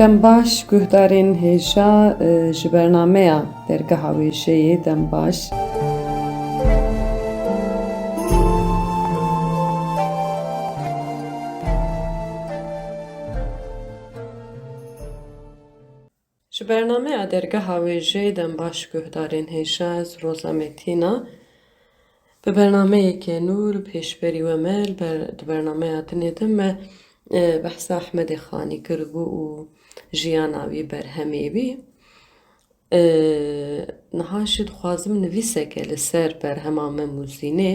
دەمباش گوهدارên hêja ji bernameya dergeha wêjeyê Dembaş. Ji bernameya dergeha wêjeyê Dembaş guhdarên hêja ez Roza Metîna bi bernameyekê nû li pêşberî we me di bernameya tinê de me behsa Ehmedê Xanî kiribû û jiyana wî berhemê wî. Niha jî dixwazim nivîseke li ser berhema me Mûzînê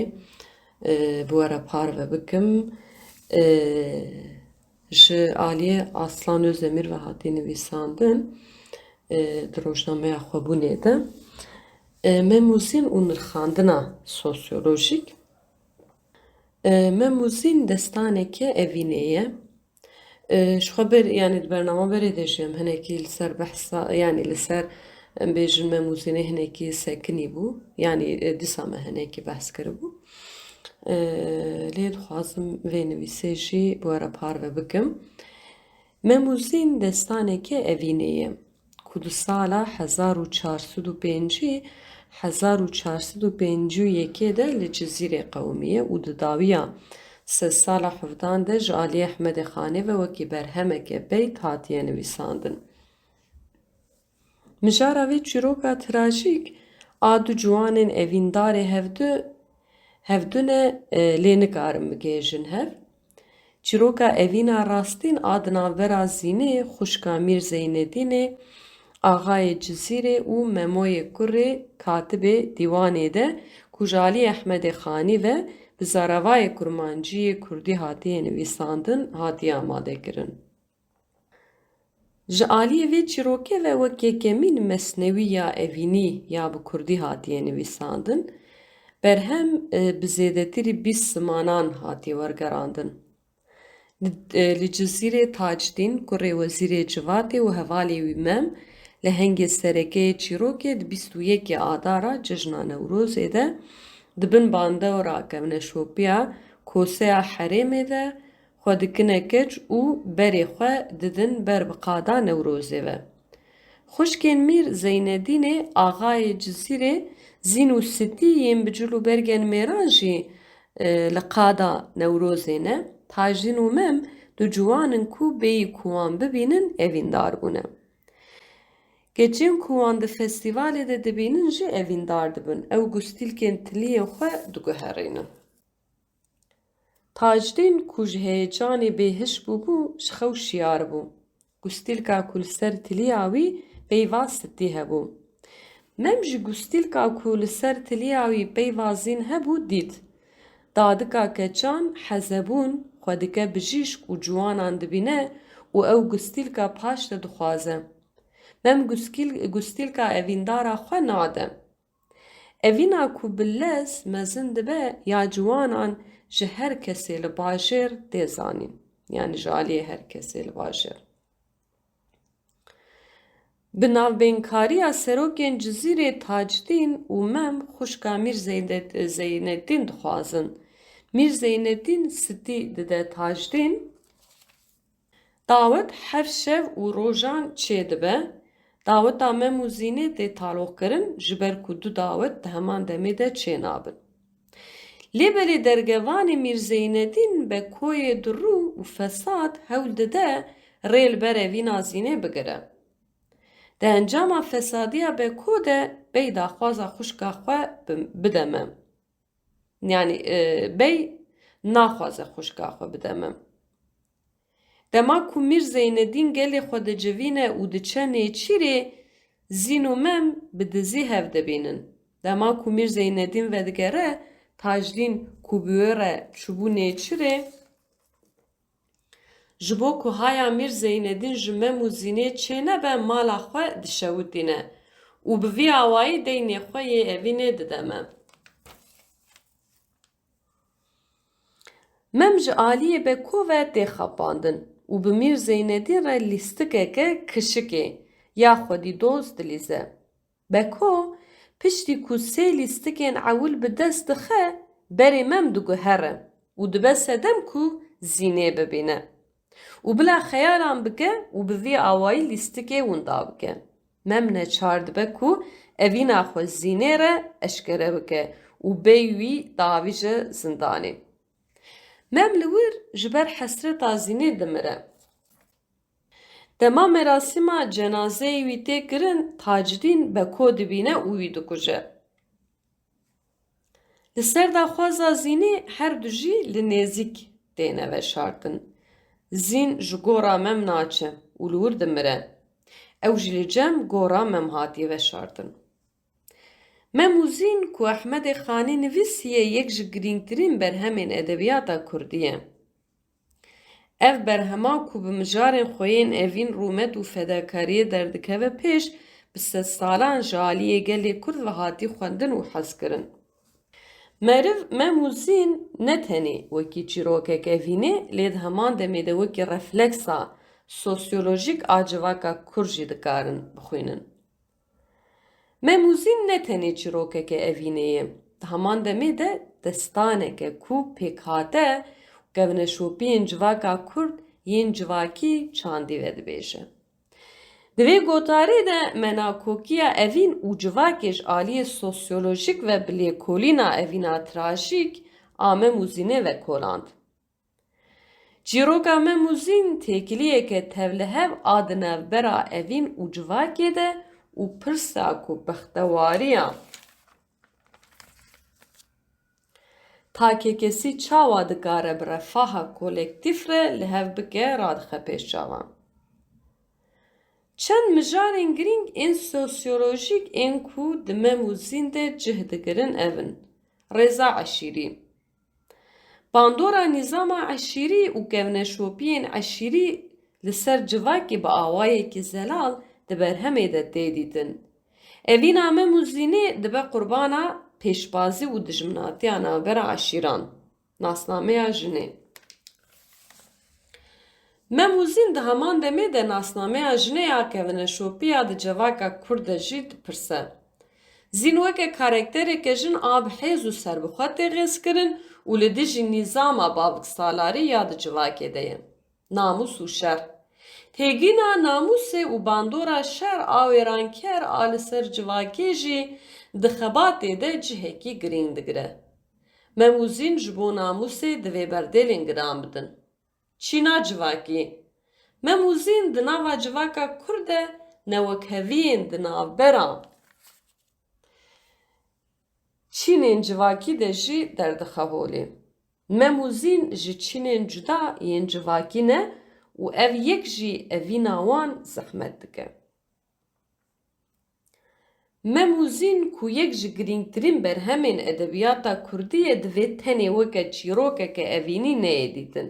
bi we re parve bikim. Ji aliyê Aslan Özdemir ve hatî nivîsandin di rojnameya xwebûnê de. Me Mûzîn û nirxandina sosyolojîk. Me Mûzîn destaneke evînê ye. Ji xwe yani di bernameberê de jî em hinekî li ser behsa yani li ser em bêjin me Mûzînê hinekî sekinî bû. Yani dîsa me hinekî behs kiribû. Lê dixwazim vê nivîsê jî bi we re parve bikim. Me Mûzîn destaneke evînê ye ku di sala 1405 1451 de li Cizîrê qewmiye û di dawiya sed sala hevdan de ji aliyê Ehmedê Xanê ve wekî berhemeke beyt hatiye nivîsandin. Mijara vê çîroka trajîk a du ciwanên evîndarê hevdûne lê nikarin bigêjin hev. Çîroka evîna rastîn a di navbera Zînê xuşka Mîr Zeynedînê Axayê Cizîrê û Memoyê Kurê katibê dîwanê de ku ji aliyê Ehmedê Xanî ve bi zaravayê kurmanciyê Kurdî hatiye nivîsandin hatiye amadekirin. Ji aliyê vê çîrokê ve wek yekemîn mesnewî ya evînî ya bi Kurdî hatiye nivîsandin, berhem bi zêdetirî 20 simanan hatiye wergerandin. Li Cizîrê Tacdîn kurê Wezîrê Civatê û hevalê wî mem li hengê serekeyê çîrokê di 21 Adara cejna Newrozê de dibin bandewra kevneşopiya koseya herêmê de xwe dikine keç û berê xwe didin ber bi qada Newrozê ve. Xuşkên Mîr Zeynedînê Axayê Cizîrê zîn û sitî yên bicil û bergên mêran jî li qada Newrozê ne. Tacdîn û mem du ciwanin ku bêyî ku wan bibînin evîndar bûne. Geçên ku wan di festîvalê de dibînin jî evîndar dibin. Ew gustîlkên tiliyê xwe diguherînin. Tacdîn ku ji heyecanê bêhiş bûbû ji xew şiyar bû. Gustîlka ku li ser tiliya wî peyva sitî hebû. Mem jî gustîlka ku li ser tiliya wî peyva zîn hebû dît. Dadika keçan hezebûn xwe dike bijîşk û ciwanan dibîne û ew gustîlka paş de dixwaze. Mem gustîlka evîndara xwe nade. Evîna ku bi lez mezin dibe ya ciwanan ji her kesê li bajêr tê zanîn. Yani ji aliyê her kesê li bajêr. Bi navbênkariya serokên Cizîrê Tacdîn û mem xuşka Mîr Zeynedîn dixwazin. Mîr Zeynedîn sitî dide Tacdîn. Dawet her şev û rojan çê dibe. Daweta me Mûzînê tê taloxkirin ji ber ku du dawet di heman demê de çê nabin. Lêbelê dergevanê Mîr Zeynedîn bekoyê dirû û fesad hewl dide rê li ber evîna Zînê bigire. Di encama fesadiya beko de bey daxwaza xuşka xwe bide me. Yani bey naxwaze xuşka xwe bide me. Dema ku Mîr Zeynedîn gelê xwe dicivîne û diçe nêçîrê zîn û mem bi dizî hev dibînin. Dema ku Mîr Zeynedîn vedigere Tacdîn ku bi wê re çûbû nêçîrê ji bo ku haya Mîr Zeynedîn ji me Mûzînê çê nebe mala xwe dişewitîne û bi vî awayî deynê xwe yê evînê dide me. Mem ji aliyê beko ve tê xapandin û bi Mîr Zeynedîn re lîstikeke kişikê ya xwedî doz dilîze. Beko piştî ku sê lîstikên ewil bi dest dixe berê mem diguhere û dibe sedem ku Zînê bibîne. و بلا خیالان بکه و بوی آوایی لیستکه وندا بکه. ممنه چارد بکو اوینا خو زینه را اشکره بکه و بیوی داویج زندانی. مملور جبر حسرت زینه دمره. دما مراسما cenazه وی تکرن تاجدین بکو دبینه و وی دکوجه. لسر دا خوازا زینه هر دو جی لنزیک دینه و شارتن. زین جگورا مم ناچه ولور دمره. او جلی جم گورا مم هاتی و شارتن. مموزین کو احمد خانی نویسیه یک جگرینگترین برهمین ادبیاتا کردیه. اف برهما کو بمجارن خوین اوین رومت و فداکاری دردکه و پیش بسه سالان جالیه گلی کرد و هاتی خوندن و حس کرن. مرف مموزین نتنی وکی چیروکه که وینه لید همان دمیده وکی رفلکسا سوسیولوژیک آجواکا کرجی دکارن بخوینن. مموزین نتنی چیروکه که اوینه همان دمیده دستانه که کو پیکاته گونشوپین جواکا کرد ین جواکی چاندی ود بیشه. دوی گوتاری ده مناکوکیا اوین و جواکش آلی سوسیولوژیک و بلیکولینا اوینا تراژیک آمه موزینه و کولاند. جیروکا مموزین تکلیه که تولهو آدنه برا اوین و جواکی ده و پرسا کو بختواریا تا که کسی چاوا دکاره برفاها کولکتیف ره لهو بگه رادخه پیش چاوان. چند مجارین گرینگ این سوسیولوژیک این کو دمه موزین ده جهدگرن اون. رضا عشیری. باندورا نظام عشیری و گونشوپین عشیری لسر جواکی با آوایی که زلال دبر همه ده دیدن. اوین آمه موزینه دبه قربانا پیشبازی و دجمناتی آنا برا عشیران. ناسنامه جنه. مموزین ده همان دمه ده ناسنامه جنه یا گونشوپیا ده جواکا کرد جید پرسه. زین وکه کارکتری که جن آب حیز و سربخواه تغیز کرن و لدیجی نظام بابک سالاری یا ده جواکه ده. ناموس و شر. تیگینا ناموس و باندورا شر آویرانکر آل سر جواکه جی ده خباته ده جهکی گرین دگره. مموزین جبو ناموس دوی بردلین گرام بدن. چینا جواکی. مموزین دناوا جواکا کرده نوکهوین دناو برام. چینین جواکی ده جی دردخواهولی. مموزین جی چینین جدا ین جواکی نه و او یک جی اویناوان زحمت دکه. مموزین کو یک جی گرینگترین بر همین ادبیاتا کردیه دوی تنی وکه چیروکه که اوینی نیدیدن.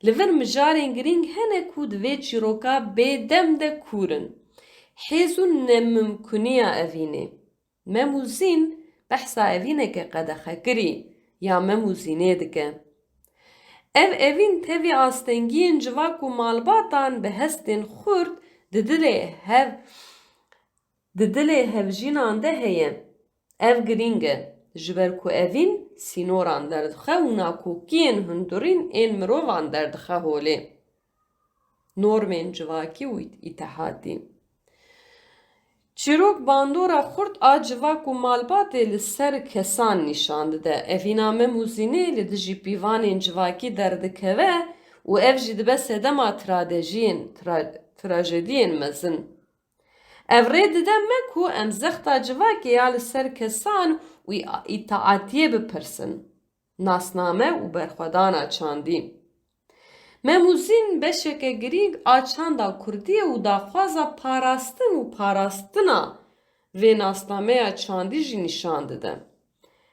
لور مجارین گرینگ هنه کو دوی چیروکا بیدم ده کورن. حیزون نممکنیه اوینه. مموزین بحثا اوینه که قدخه کری یا مموزینه دکه. اوین تیوی آستنگین جواک و مالباتان به هستین خورد ددله هفجینان ده هیم. او گرینگه جبر کو اوین سینوران دردخه و ناکوکین هندورین این مروان دردخه هوله. نورمین جواکی و اتحادی. چیروک باندورا خورد آجواک و مالباته لسر کسان نشانده ده. اوینا مموزینه لدجی پیوانین جواکی دردکه و او جدبه سدما تراجدین مزن. افرید ده مکو امزختا جواکی یا لسر کسان و اطاعتیه بپرسن. ناسنامه و برخودانا چاندی. مموزین بشکه گریگ آچاندا کردیه و داخوازا پاراستن و پاراستنا و ناسنامه چاندی جی نشانده ده.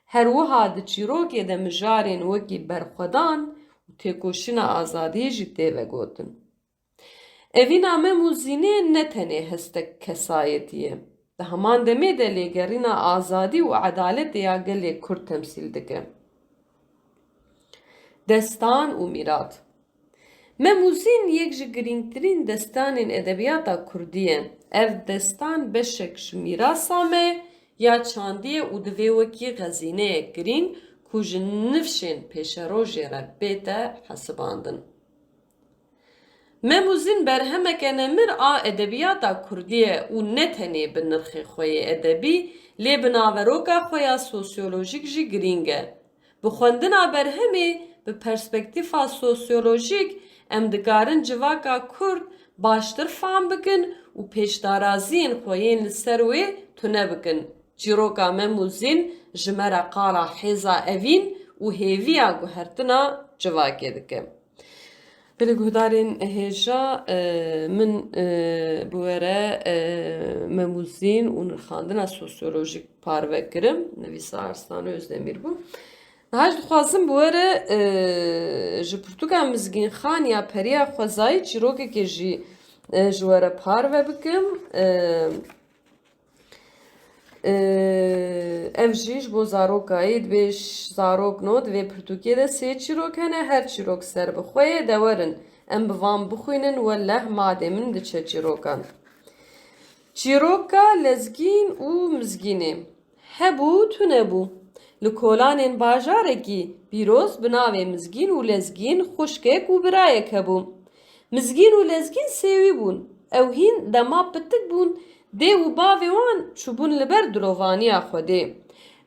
هر وها ده چیروکی ده مجارین وکی برخودان و تکوشین آزادی جی تیوه گوتن. اوینا مموزینه نتنه هستک کسایتیه. ده همان دمه ده لیگرین آزادی و عدالت یا گلی کرد تمثیل دکه. دستان و میرات. مموزین یک جی گرینگترین دستانین ادبیاتا کردیه. اف دستان بشکش میراسامه یا چاندیه و دوی وکی غزینه گرینگ کجن نفشین پیش روژی را بیتا حسباندن. Memuzin berhemeke nemir a edebiyata Kurdiye û ne tenê bi nirxê xwe yê edebî lê bi naveroka xwe ya sosyolojîk jî giring e. Bi xwendina berhemê bi perspektîfa sosyolojîk em dikarin civaka Kurd baştir fam bikin û pêşdaraziyên xwe yên li ser wê tune bikin. Çîroka Memuzin ji me re qala hêza evîn û hêviya guhertina civakê dike. Belê guhdarên hêja min bi we re Memuzîn û nirxandina sosyolojîk parve kirim. Nivîsa Arslan Özdemir bû. Niha ji dixwazim bi we re ji pirtûka Mizgînxan ya Periya Xwezayî çîrokekê jî ji we re parve bikim. Ev jî ji bo zarokayî divê zarok no divê pirtûkê de sê çîrok hene her çîrok ser bi xwe yê de werin em bi van bixwînin welleh madê min diçe çîrokan. Çîroka lezgîn û mizgînê hebû tunebû. Li kolanên bajarekî pîroz bi navê mizgîn û lezgîn xuşkek û birayek hebû. Mizgîn û lezgîn sêwî bûn. Ew hîn dema pitik bûn. Dê û bavê wan çûbûn li ber dirovaniya Xwedê.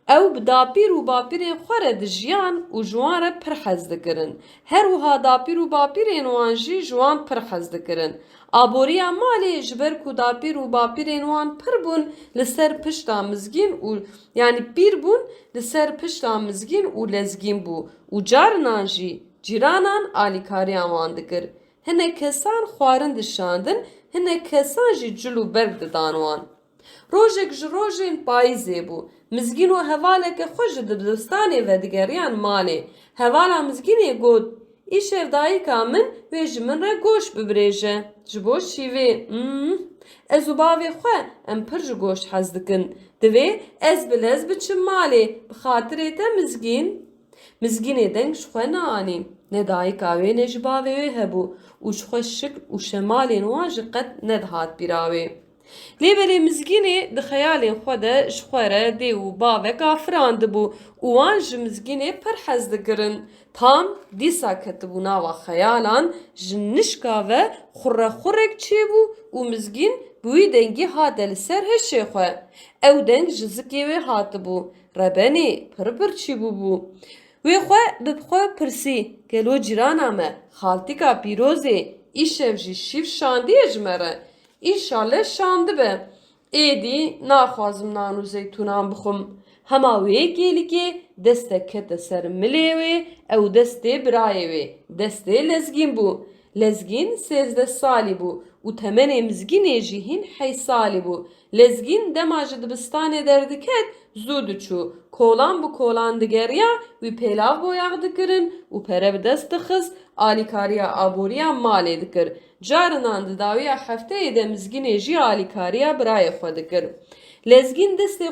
Ew bi dapîr û bapîrên xwe re dijiyan û ji wan re pir hez dikirin. Her wiha dapîr û bapîrên wan jî ji wan pir hez dikirin. Aboriya malê ji ber ku dapîr û bapîrên wan pir bûn li ser pişta mizgîn û yanî pîr bûn li ser pişta mizgîn û lezgîn bû û carinan jî cîranan alîkariyan wan dikir. Hinek kesan xwarin dişandin, hinek kesan jî cil û berg didan wan. Rojek ji rojên payîzê bû. Mizgîn û hevaleke xwe ji dibistanê ve digeriyan malê. Hevala mizgînê got, îşev dayîka min wê ji min re goş bibirêje. Ji bo şîvê, ez û bavê xwe em pir ji goş hez dikin. Divê ez bi lez biçim malê, bi xatirê te mizgîn. Mizgînê deng ji xwe naanî. Ne dayîka wê ne ji bavê wê hebû û ji xwe şikl û şemalên wan jî qet nedihat bîra wê. Lê belê mizgînê di xeyalên xwe de ji xwe re dê û bavek afiran dibû û wan ji mizgînê pir hez dikirin. Tam dîsa ketibû nava xeyalan ji nişka ve xurrequrek çêbû û mizgîn bi wî dengî hate li ser hişê xwe. Ew deng ji zikê wê hatibû. Rebenê pir birçî bûbû. Wê xwe bi xwe pirsî, gelo cîrana me, xaltîka pîrozê, îşev jî şîv şandiye ji me re. İnşallah şandibe. Êdî naxwazim nan û zeytûnan bixwim. Hema wê gêlikê destek kete ser milê wê, ew destê birayê wê. Destê lezgîn bû. Lezgîn 13 salî bû û temenê mizgînê jî hîn 8 salî bû. Lezgîn dema ji dibistanê derdiket zû diçû. Kolan bi kolan digeriya wî pêlav boyaq dikirin û pere bi dest dixist alîkariya aboriya malê dikir. Carinan di dawiya hefteyê de mizgînê jî alîkariya birayê xwe dikir. Lezgîn destê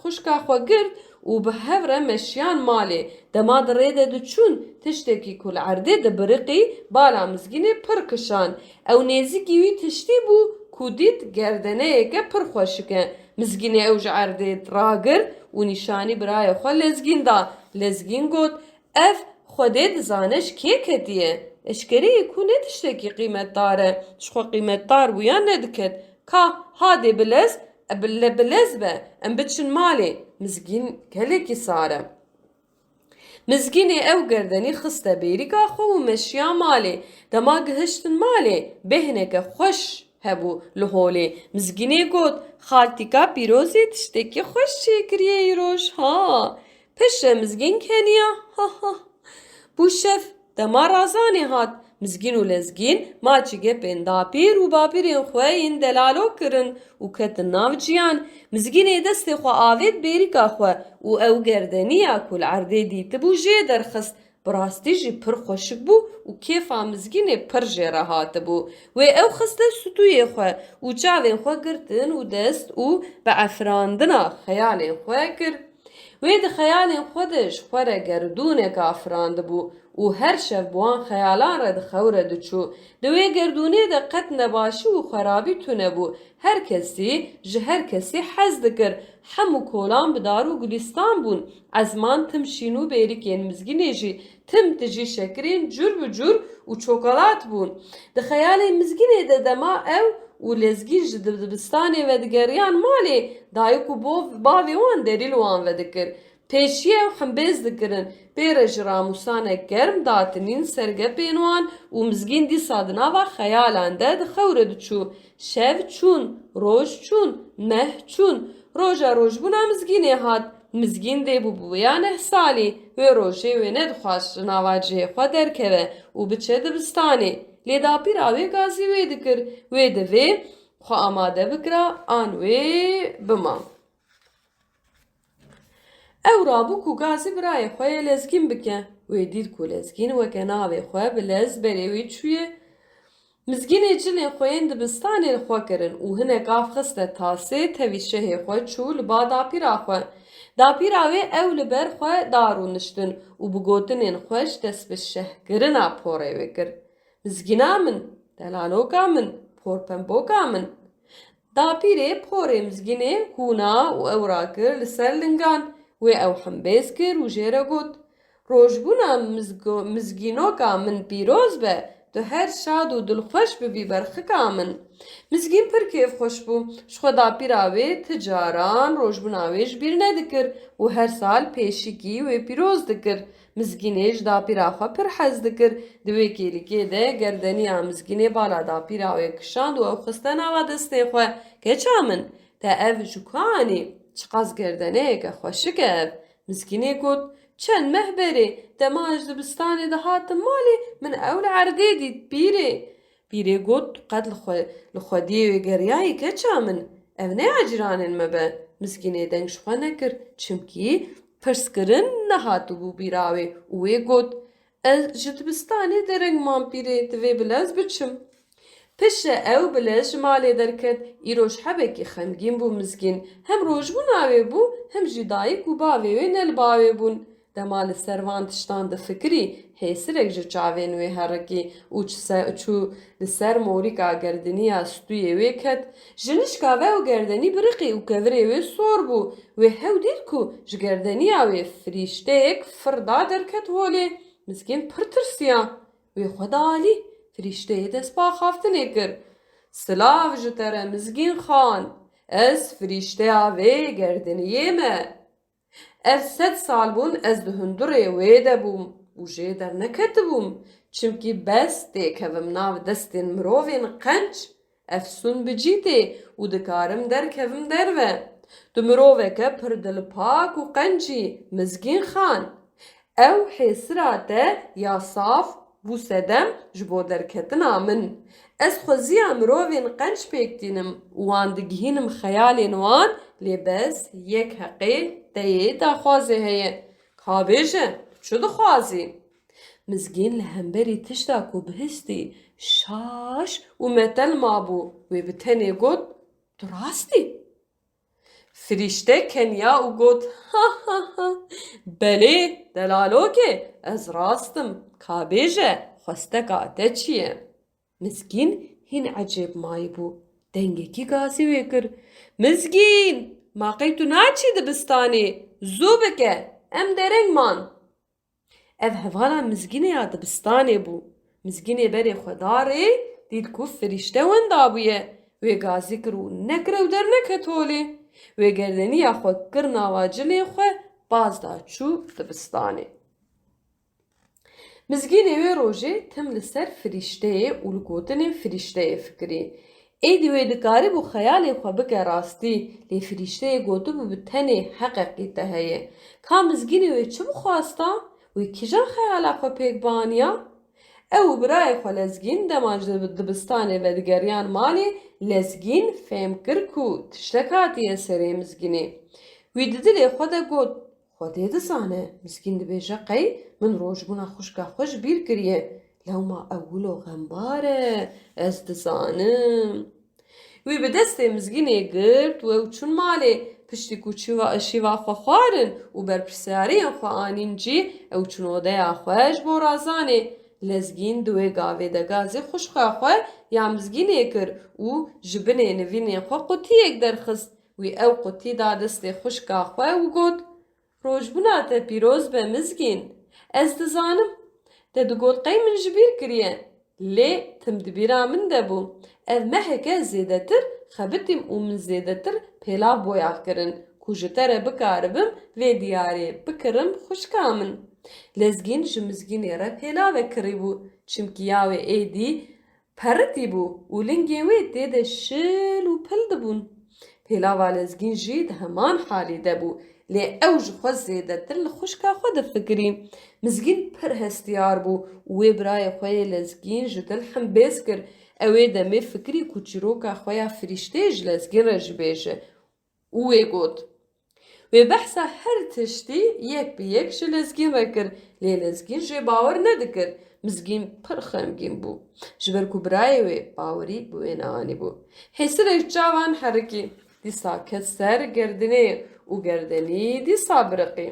xuşka xwe girt û bi hev re meşiyan malê. Dema di rê de diçûn tiştekî ku li erdê dibiriqî bala mizgînê pir kişan. Ew nêzîkî wî tiştî bû ku dît gerdeneyeke pir xweşik e. Mizgînê ew ji erdê ragir û nîşanî birayê xwe lezgîn da. Lezgîn got, ev Xwedê dizane ji kê ketiye. Eşkereyê ku ne tiştekî qîmetdar e. Ji xwe qîmetdar bûya nediket. Ka hadê bilez, bilez be, em biçin malê. Mizgîn gelekî sar e. Mizgînê ew gerdenî xiste bêrîka xwe û meşiya malê. Dema gihiştin malê, bêhneke xweş hebû li holê. Mizgînê got, xaltîka pîrozê tiştekî xweş çêkiriye îroj. Ha, pişre mizgîn keniya. Ha ha. Bû şev dema razanê hat. Mizgîn û lezgîn maçî gepên dapîr û bapîrên xwe yên delalo kirin û ketin nav ciyan. Mizgînê destê xwe avêt bêrîka xwe û ew gerdeniya ku li erdê dîtibû jê derxist. Bi rastî jî pir xweşik bû û kêfa mizgînê pir jê re hatibû. Wê ew xiste stûyê xwe û çavên xwe girtin û dest û bi efirandina xeyalên xwe kir. Wê di xeyalên xwe de ji xwe re gerdûnek afirandibû و هر شب بوان خیالان را دخوره دچو دوی گردونه ده قد نباشی و خرابی تو نبو هر کسی حز دکر همو کولان بدارو گلستان بون ازمان تم شینو بیریکین مزگینه جی تم تجی شکرین جور بجور و چوکولات بون ده خیال مزگینه ده دما او و لزگین جد دبستانه و دگریان مالی دایکو باوی وان دریل وان و دکر پیشیه و حنبیز دکرن پیرج راموسانه گرم داتنین سرگه پینوان و مزگین دی سادنا و خیالانده دخوره دچو شو چون روش چون نه چون روژ بونا مزگینه هاد مزگین دی بویا 9 سالی و روژه و ندخواست نواجه خوا درکوه و بچه دبستانه لیدا پیراوی گازی وی دکر وی دوی خوا آماده بکرا آن وی بما او رابو کو گازی برای خواه لزگین بکن وی دید کو لزگین وکه ناوی خواه بلز بریوی چویه مزگین جنه خوین دبستان خواه کرن و هنه گاف خسته تاسه تویشه خواه چول با داپیرا خواه داپیراوی او لبر خواه دارو نشتن و بگوتنین خوش دست به شهگرنا پوره وکر مزگینا من دلالوکا من پورپنبوکا من داپیره پوره مزگینه هونا و اورا کر لسر لنگان و او حنبیز کر و جیره گوت روشبونا مزگینوکا من پیروز به تو هر شاد و دلخوش ببی برخکا من مزگین پر کیف خوش بو شخوا داپیراوی تجاران روشبوناویش بیر ندکر و هر سال پیشیکی و پیروز دکر مزگینیش داپیراخوا پر حز دکر دوی کلیکی ده گردنی مزگینی بالا داپیراوی کشاند و او خستن آوا دسته خوا کچا من تا او جوکانی چقاز گردنه که خوشک او مزگینی گوت چند مهبری دماج دبستانی دهات مالی من اول عرده دید بیره گوت قد لخودی و گریایی کچا من او نه عجرانین مبه مزگینی دنگ شخوا نکر چمکی پرسکرن نهاتو بو بیراوی اوی گوت از جدبستانی درنگ مان بیره دوی بلز بچم پشه او بلز جمالی درکد ایروش حبکی خمگین بو مزگین هم روش بو ناوی بو هم جدایی کو باوی و نل باوی بون دمال سروان تشتان ده فکری هیسرک جرچاوین وی هرکی چو لسر موریکا گردنی استوی وی کد جنشکا و گردنی برقی و کوری وی سور بو و هاو دید کو جگردنی وی فریشته ایک فردا درکت ولی مسکین پرترسیا وی خدا علی فریشته دست با خافتنه کر سلاف جتره مزگین خان از فریشته وی گردنیه مه از 100 سال بون از دهندره ویده بوم و جه در نکت بوم چمکی بس دیکوم ناو دستین مرووین قنچ افسون بجیته و دکارم در کوم دروه دو مرووه که پر دل پاک و قنچی مزگین خان او حسراته یا صاف بو سدم جبو درکتنا من از خوزیا مرووین قنچ پیکتینم وان دگهینم خیالین وان لبس یک حقی دیه دا خوازه هیه کابیجه چو دا خوازی مزگین لهمبری تشتا کو بهستی شاش و متل مابو و بتنی گود دراستی فریشته کنیا و گود ها ها ها بله دلالو که از راستم کابیجه خوسته کاته چیه مزگین هین عجب مای بو دنگه کی گازی ویکر مزگین ماقی تو ناچی دبستانی زو بکه ام درنگ مان اف هفالا مزگینه یا دبستانی بو مزگینه بری خداره دید کو فریشته وندابویه وی گازی کرو نکره و در نکتولی وی گردنی یا خود کرنا واجلی خو باز دا چو دبستانی مزگینه وی روژه تم لسر فریشته و لگوتن فریشته فکری ایدی وی دکاری بو خیالی خو بکه راستی لی فریشته گوتو بو بتنی حقیقی تهیه که مزگینه وی چه بخواستا وی کجا خیالا خو پیک بانیا او برای خو لزگین دماج دبستانی و دگریان مالی لزگین فهم کرکو تشتکاتی سری مزگینه وی ددلی خود گوت خودی دسانه مزگین دبیجه قی من روش بونا خوشکا خوش بیر کریه لو ما اولو غنباره از دسانم وی به دست مزگینه گرد و چون مالی پشتی کوچی و شیوا خو خوارن و برپرسیاری خو آنین جی او چنوده خوش بو رازانه لزگین دوی گاوه ده گازی خوش خواه یا مزگینه کر و جبنه نوینه خو قطی یک درخست وی او قطی دادست خوش خواه و گود روجبونا te پیروز به مزگین ez dizanim te digot min ji bîr kiriye lê tim di bîra min de bû ev meheke zêdetir xebitîm û min zêdetir pêlav boya kirin ku ji te re bikaribim vê diyarê bikirim xwişka min lezgîn ji mizgînê re pêlavê kirîbû çimkî ya wê êdî peritî bû û lingên wê tê de şil û pil dibûn pêlava lezgîn jî di heman halî de bû lê ew ji xwe zêdetir li xwişka xwe difikirî mizgîn pir hestiyar bû û wê birayê xwe yê lezgîn ji dil himbêz kir ew ê demê fikirî ku çîroka xwe ya firîştê ji lezgîn re jibêje û wê got wê behsa her tiştî yek bi yek ji lezgîn re kir lê lezgîn jê bawer nedikir mizgîn pir xemgîn bû ji ber ku birayê wê bawerî bi wê neanîbû hêsirek çavan herikî dîsa ket ser gerdinê û gerdenî dîsa biriqî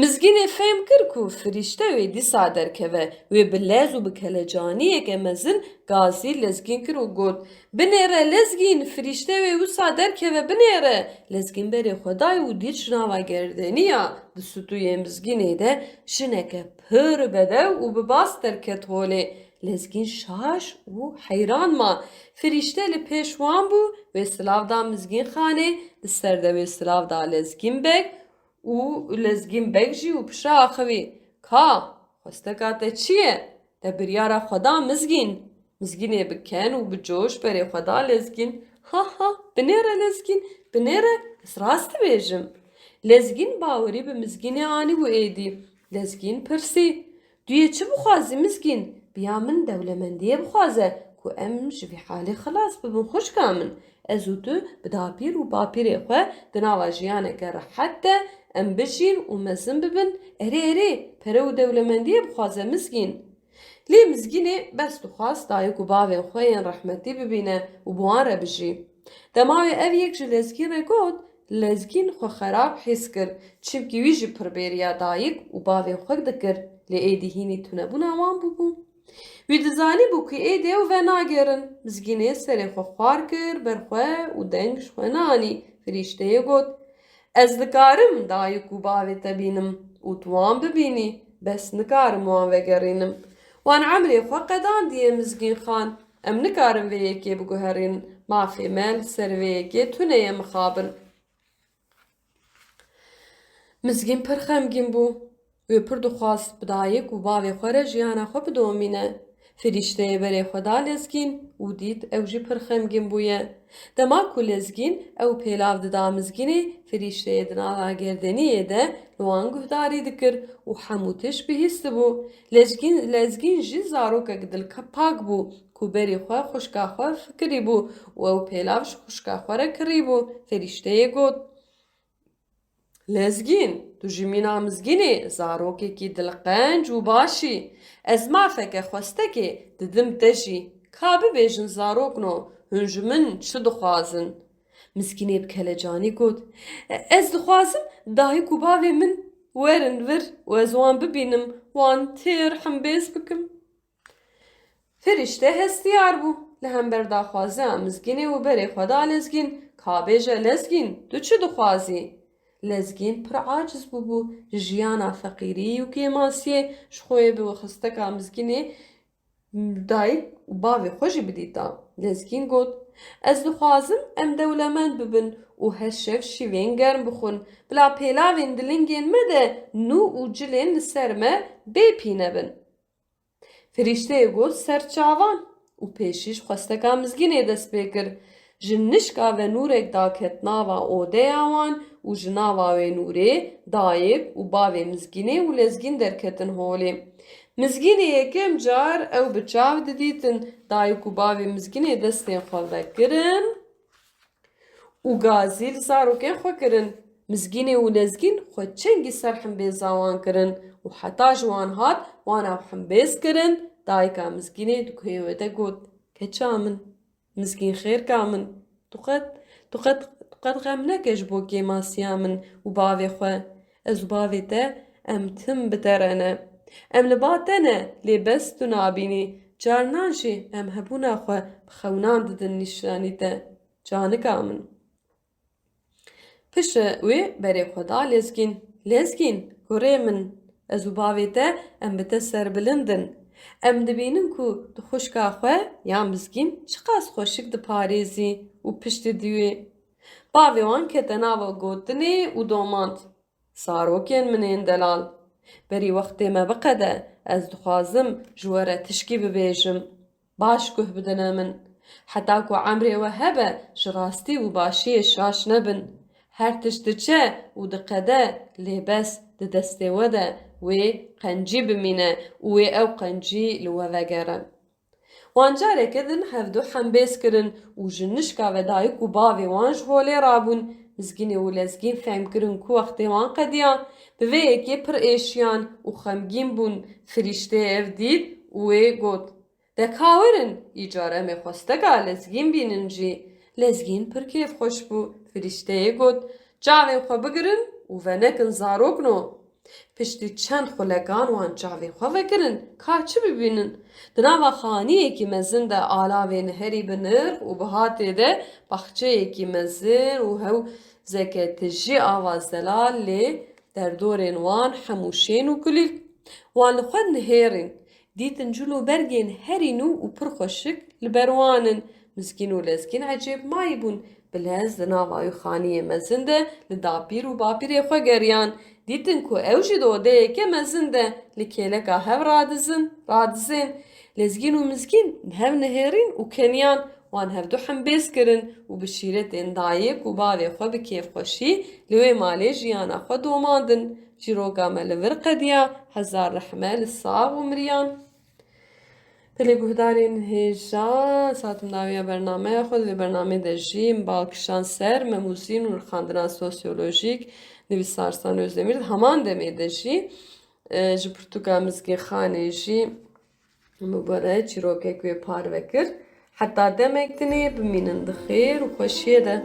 mizgînê fêm kir ku firîşte wê dîsa derkeve wê bi lez û bi kelecaniyeke mezin gazî lezgîn kir û got binêre lezgîn firîşte wê wisa derkeve binêre lezgîn berê xwe day û dît ji nava gerdeniya di stûyê mizgînê de jineke pir bedew û bi bas derket holê lezgîn şaş û heyran ma firîşte li pêş wan bû wê silav da mizgîn xanê di ser de wê silav da lezgîn bek û lezgîn bek jî û pişra axivî ka xwesteka te çi ye te biryara xwe da mizgîn mizgînê bi ken û bi coş berê xwe da lezgîn ha ha binêre lezgîn binêre ez rast dibêjim lezgîn bawerî bi mizgînê anî û êdî lezgîn pirsî tu yê çi bixwazî mizgîn biya min dewlemendiye bixwaze ku em ji vî halê xilas bibin xwişka min ez û tu bi dapîr û bapîrê xwe di nava jiyaneke rehet de em bijîn û mezin bibin erê erê pere û dewlemendiye bixwaze mizgîn lê mizgînê bes dixwast dayîk û bavên xwe yên rehmetî bibîne û bi wan re bijî dema wê ev yek ji lezgîn re got lezgîn xwe xerab hîs kir çimkî wî jî pirbêriya dayîk û bavên xwe dikir lê êdî hînî tunebûna wan bûbû wî dizanî bû ku êdî ew venagerin mizgînê serê xwe xwar kir ber xwe û deng ji xwe neanî firîşteyê got ez dikarim dayîk û bavê te bînim û tu wan bibînî bes nikarim wan vegerînim wan emrê xwe qedandiye mizgîn xan em nikarin vê yekê biguherînin mafê me li ser vê yekê tuneye mixabin mizgîn pir xemgîn bû wê pir dixwast bi dayîk û bavê xwe re jiyana xwe bidomîne firîşteyê berê xwe da lezgîn û dît ew jî pir xemgîn bûye dema ku lezgîn ew pêlav dida mizgînê firîşteyê di nava gerdeniyê de li wan guhdarî dikir û hemû tişt bihîstibû lezgîn jî zarokek dilpak bû ku berê xwe xwişka xwe fikirî bû û ew pêlav ji xwişka xwe re kirîbû firîşteyê got lezgîn tu ji mîna mizgînê zarokekî dilqenc û başî ez mafeke xwestekê didim te jî ka bibêjin zarokno hûn ji min çi dixwazin mizgînê bi kelecanî got ez dixwazim dayîk û bavê min werin vir û ez wan bibînim wan têr himbêz bikim firîşte hestiyar bû li hember daxwaziya mizgînê û berê xwe da lezgîn ka bêje lezgîn tu çi dixwazî lezgîn pir aciz bûbû ji jiyana feqîrî û kêmasiyê ji xwe yê bi xisteka mizgînê dayîk û bavê xwe jî bidîta lezgîn got ez dixwazim em dewlemend bibin û her şev şîvên germ bixwin bila pêlavên dilingên me de nû û cilên li ser me bêpîne bin firîşteyê got serçavan û pêşî ji xwesteka mizgînê dest pê kir ji nişka ve nûrek daket nava odeya wan û ji nava wê nûrê dayîk û bavê mizgînê û lezgîn derketin holê mizgînê yekem car ew bi çav didîtin dayîk û bavê mizgînê destên xwe vekirin û gazî li zarokên xwe kirin mizgînê û lezgîn xwe çengî ser himbêza wan kirin û heta ji wan hat wan ew himbêz kirin dayîka mizgînê di kuhê we de got keça min mizgîn xêrka min tu qet قد غم نکش بو گیماسیا من و باوی خواه از باوی ده ام تم بدرنه ام لباتنه لی بست و نابینی جارنان جی ام هبونا خواه بخونان ددن نشانی ده جانکا من پشه وی بری خدا لزگین گره من از باوی ده ام بده سر بلندن ام dibînin ku di xuşka xwe yan bizgîn çi qas xweşik diparêzî û piştî dîwê. Bavê wan kete nava gotinê û domand. Zarokên min ên delal. Berî wextê me biqede ez dixwazim ji we re tişkî bibêjim. Baş guh bidine min. Heta ku emrê we hebe ji rastî û başiyê şaş nebin. Her tişt diçe û diqede lêbes di destê we de wê qencî bimîne û wê ew qencî li we vegere. Wan carekê din hevdû hembêz kirin û ji nişka ve dayîk û bavê wan ji holê rabûn. Mizgînê û lezgîn fehm kirin ku wextê wan qediya bi vê yekê pir êşiyan û xemgîn bûn firîştê ev dît û wê got. Dekawirin îcar em ê xwesteka lezgîn bînin jî. Lezgîn pir kêfxweş bû. Firîşteyê got cavên xwe bigirin û venekin zarokno. Piştî çend xulegan wan cavê xwe vekirin ka çi bibînin. Di nava xaniyekî mezin de alavê niherî bi nirx û bi hatê de baxçeyekî mezin û hew zeke tijî avaz delal lê derdorên wan hemû şên û kulîlk. Wan li xwe nihêrin. Dîtin cilo bergên herî nû û pir xweşik li ber wan in. Mizgîn û lezgîn ecêb mayî bûn. Bilez di nava wî xaniyê mezin de li dapîr û bapîrê xwe geriyan. Dîtin ku ew jî di odeyeke mezin de li kêleka hev radizên. Lezgîn û mizgîn hev nihêrîn û keniyan. Wan hevdû hembêz kirin û bi şîretên dayîk û bavê xwe bi kêfxweşî li wê malê jiyana xwe domandin. Çîroka me li vir qediya hezar rehme li sav û miriyan. Dilê guhdarên hêja satim dawiya bernameya xwe di vê bernameyê de jî balkişan ser memûzîn û xandina sosyolojîk nivîsarstan Özdemir heman demê de jî ji pirtûka Mizgîxanê jî mubare çîrokek wê parve kir. Heta demek dinê bimînin di xêr û xweşiyê de.